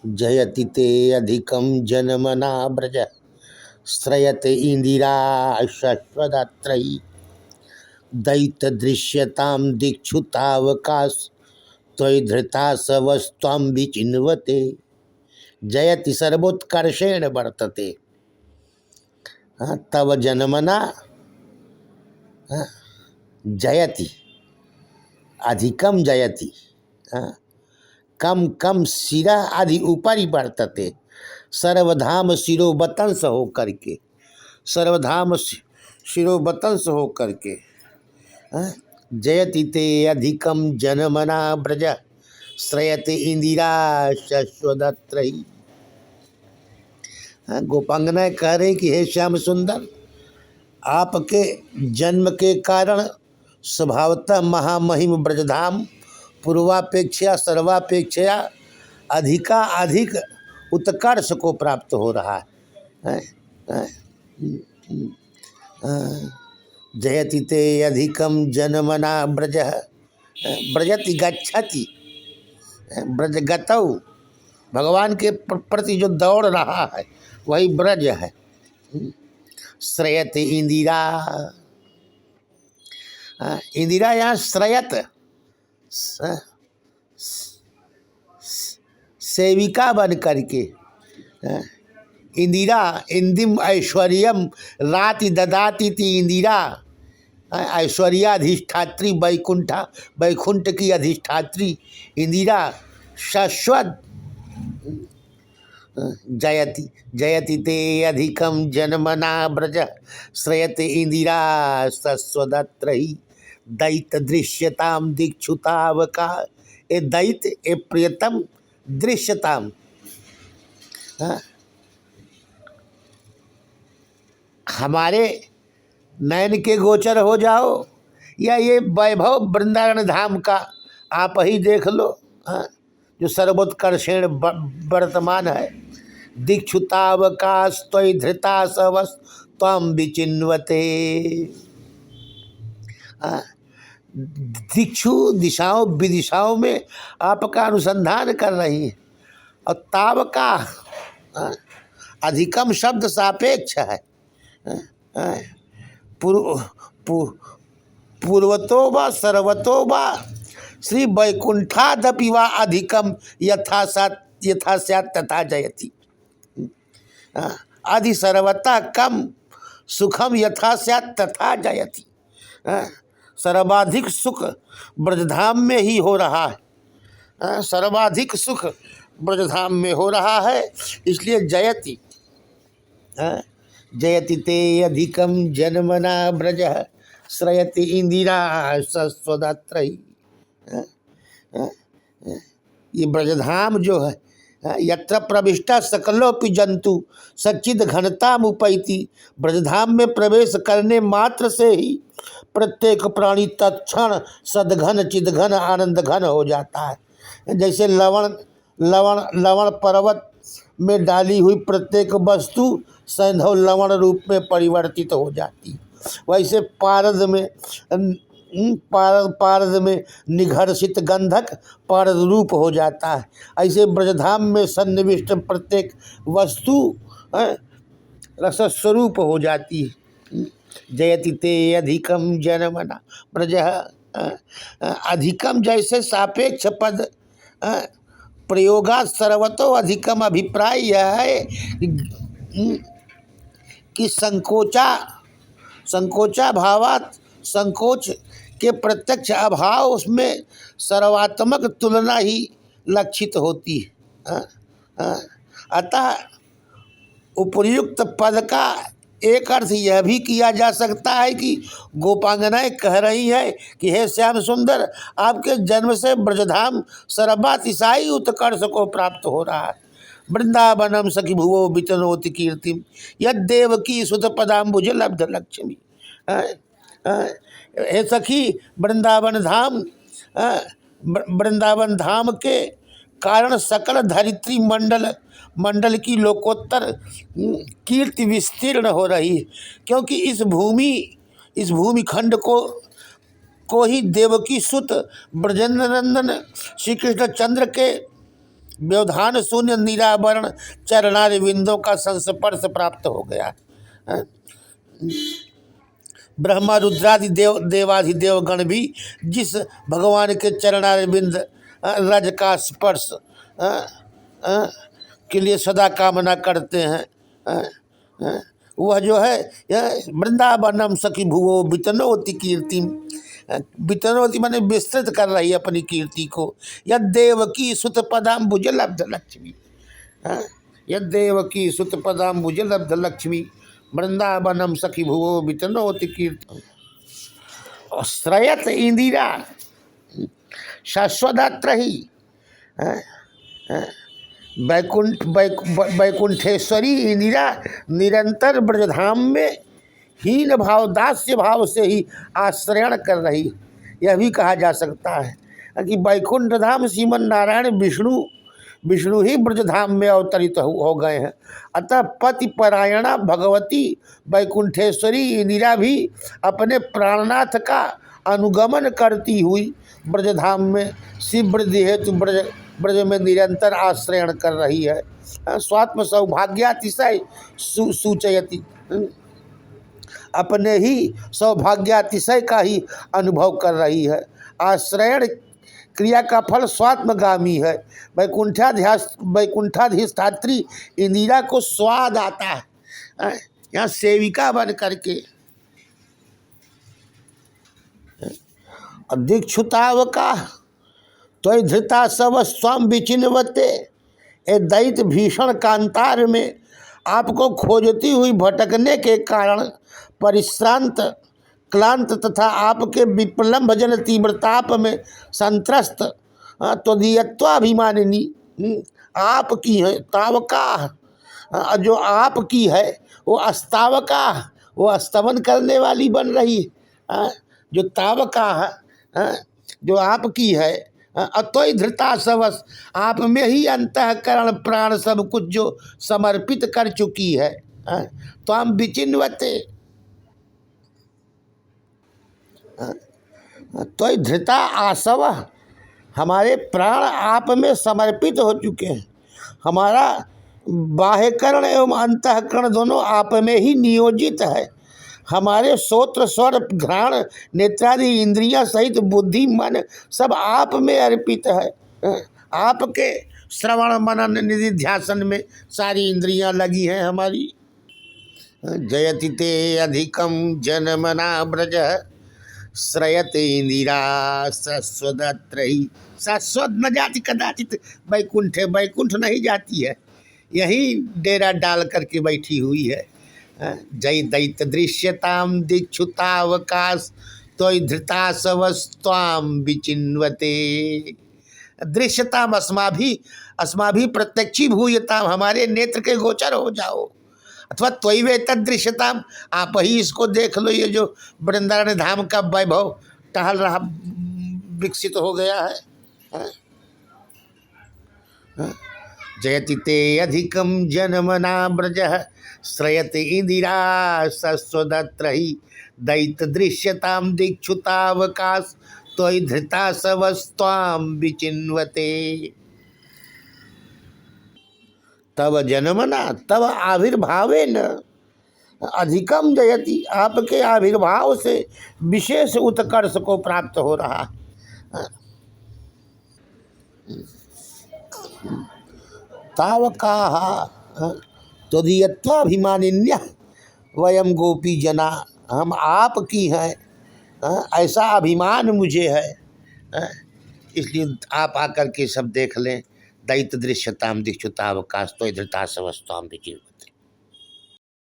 जयति ते अधिकं जनमना ब्रज श्रयते इंदिरा शश्वदात्रयी दैत दृश्यतां दीक्षुतावकाश त्वयि धृता सवस्त्वं विचिन्वते। जयति सर्वोत्कर्षेण वर्तते तव जन्मना जयति अधिकम जयति कम कम शिरा आदि ऊपरी वर्तते सर्वधाम शिरोवतंस हो करके सर्वधाम शिरोवतंस हो करके जयति ते अधिकम जनमना ब्रज श्रयते इंदिरा शश्वदत्रयी। गोपांगना कह रहे कि हे श्याम सुंदर, आपके जन्म के कारण स्वभावतः महामहिम ब्रजधाम पूर्वापेक्षा सर्वापेक्षा अधिक उत्कर्ष को प्राप्त हो रहा है। जयति ते अधिकम जनमना ब्रज ब्रजति गच्छति ब्रजगतौ भगवान के प्रति जो दौड़ रहा है वही ब्रज है। श्रयत इंदिरा इंदिरा यहाँ श्रयत सेविका बन करके इंदिरा इंदिम ऐश्वर्यम राति ददाती थी इंदिरा ऐश्वर्याधिष्ठात्री वैकुंठ की अधिष्ठात्री इंदिरा शाश्वत जयति जयति ते अधिकम जनमना ब्रज श्रयते इंदिरा सस्वदत्रयी दैत दृश्यताम दीक्षुतावका। ए दैत ए प्रियतम दृश्यताम हमारे नयन के गोचर हो जाओ या ये वैभव वृंदावन धाम का आप ही देख लो जो सर्वोत्कर्षेण वर्तमान है। दीक्षुतावकाश त्वयि धृता सवस त्वं विचिन्वते। दिक्षु दिशाओं विदिशाओं में आपका अनुसंधान कर रही है और तावका अधिकम शब्द सापेक्ष है। पूर्वतो व सर्वतो व श्री वैकुंठादपि वा अधिकम यथा स्यात् तथा जयति। आदि सर्वता कम सुखम यथा स्यात् तथा जयति। सर्वाधिक सुख ब्रजधाम में ही हो रहा है। सर्वाधिक सुख ब्रजधाम में हो रहा है, इसलिए जयति जयति ते अधिकम जन्मना ब्रज श्रयति इंदिरा सस्वदात्रयी। ये ब्रजधाम जो है यत्र प्रविष्टा सकलोपि जंतु सच्चिद घनताम उपैति। ब्रजधाम में प्रवेश करने मात्र से ही प्रत्येक प्राणी तत्क्षण सदघन चिदघन आनंद घन हो जाता है। जैसे लवण पर्वत में डाली हुई प्रत्येक वस्तु सैंधव लवण रूप में परिवर्तित हो जाती, वैसे पारद में निघर्षित गंधक पारद रूप हो जाता है। ऐसे ब्रजधाम में सन्निविष्ट प्रत्येक वस्तु रसस्वरूप हो जाती है। जयति ते अधिकम जनमना ब्रज। अधिकम जैसे सापेक्ष पद प्रयोगा सर्वतो अधिकम अभिप्राय यह है कि संकोचा भावात संकोच के प्रत्यक्ष अभाव उसमें सर्वात्मक तुलना ही लक्षित होती है। अतः उपर्युक्त पद का एक अर्थ यह भी किया जा सकता है कि गोपांगनाएं कह रही है कि हे श्याम सुंदर, आपके जन्म से ब्रजधाम सर्वातिशायी उत्कर्ष को प्राप्त हो रहा है। वृंदावनम सखी भुवो वितनोति कीर्तिम यद्देवकी सुत पदाम्बुज लब्ध लक्ष्मी। हे सखी, वृंदावन धाम के कारण सकल धरित्री मंडल की लोकोत्तर कीर्ति विस्तीर्ण हो रही है, क्योंकि इस भूमि खंड को ही देवकी सुत ब्रजेंद्र नंदन श्री कृष्ण चंद्र के व्यवधान शून्य निरावरण चरणार विंदों का संस्पर्श प्राप्त हो गया। ब्रह्मा रुद्रादि देवाधिदेव गण भी जिस भगवान के चरणारविंद रज का स्पर्श के लिए सदा कामना करते हैं, वह जो है वृंदावनम सखी भुवो वितनोति कीर्ति, वितनोति माने विस्तृत कर रही है अपनी कीर्ति को। यद देवकी सुत पदाम्बुज लब्ध लक्ष्मी, यद देवकी सुत पदाम्बुज लब्ध लक्ष्मी वृंदावनम सखी भुवो वितनोति कीर्ति। श्रयत इंदिरा शाश्वदात्र ही वैकुंठेश्वरी इंदिरा निरंतर ब्रजधाम में हीन भाव दास्य भाव से ही आश्रयण कर रही। यह भी कहा जा सकता है कि वैकुंठ धाम श्रीमन नारायण विष्णु ही ब्रजधाम में अवतरित हो गए हैं। अतः पति परायणा भगवती वैकुंठेश्वरी इंदिरा भी अपने प्राणनाथ का अनुगमन करती हुई ब्रजधाम में शिव ब्रज हेतु ब्रज में निरंतर आश्रयण कर रही है। स्वात्म सौभाग्यातिशय सूचयति, अपने ही सौभाग्यातिशय का ही अनुभव कर रही है। आश्रयण क्रिया का फल स्वात्मगामी है। वैकुंठाधिष्ठात्री इंदिरा को स्वाद आता है यहाँ सेविका बन करके। दीक्षुतावका तो धृता सब स्वाम विचिन्वते, ए दैत भीषण कांतार में आपको खोजती हुई भटकने के कारण परिश्रांत क्लांत तथा आपके विप्रलम्भ जन तीव्रताप में संत्रस्त त्वदीयत्वाभिमानिनी आपकी है तावका, जो आपकी है वो अस्तावका, वो अस्तमन करने वाली बन रही है। जो तावका है जो आपकी है, अतोय धृता सवस, आप में ही अंतःकरण प्राण सब कुछ जो समर्पित कर चुकी है। तो हम विचिन्वते, तो धृता आसव, हमारे प्राण आप में समर्पित हो चुके हैं। हमारा बाह्यकरण एवं अंतःकरण दोनों आप में ही नियोजित है। हमारे श्रोत्र स्वर घ्राण नेत्रादि इंद्रियां सहित बुद्धि मन सब आप में अर्पित है। आपके श्रवण मनन निधि ध्यासन में सारी इंद्रियां लगी हैं हमारी। जयति ते अधिकम जनमना ब्रज श्रयत इंदिरा सस्वदत्रयी, शाश्वत न जाति कदाचित वैकुंठे, वैकुंठ नहीं जाती है, यही डेरा डाल करके बैठी हुई है। जय दैत दृश्यताम दीक्षुतावकाश त्वयि धृता सवस्त्वाम विचिन्वते। दृश्यताम अस्माभि प्रत्यक्षी भूयताम, हमारे नेत्र के गोचर हो जाओ। अथवा त्वयि वे तदृश्यताम, आप ही इसको देख लो। ये जो वृंदावन धाम का वैभव टहल रहा विकसित हो गया है। जयति ते अधिकम जनमना ब्रज श्रयत इंदिरा सस्वदत्रयी, दैत दृश्यताम दीक्षुतावकाश त्वयि धृता सवस्त्वाम विचिन्वते। तब जन्मना तब आविर्भावेन अधिकम जयति, आपके आविर्भाव से विशेष उत्कर्ष को प्राप्त हो रहा। तावकाः त्वदीयत्वाभिमानिन्यः वयम गोपी जना, हम आपकी हैं, ऐसा अभिमान मुझे है। इसलिए आप आकर के सब देख लें। दैत दृश्यताम दीक्षुतावकाश त्वयि धृता सवस्त्वाम विचिन्वते।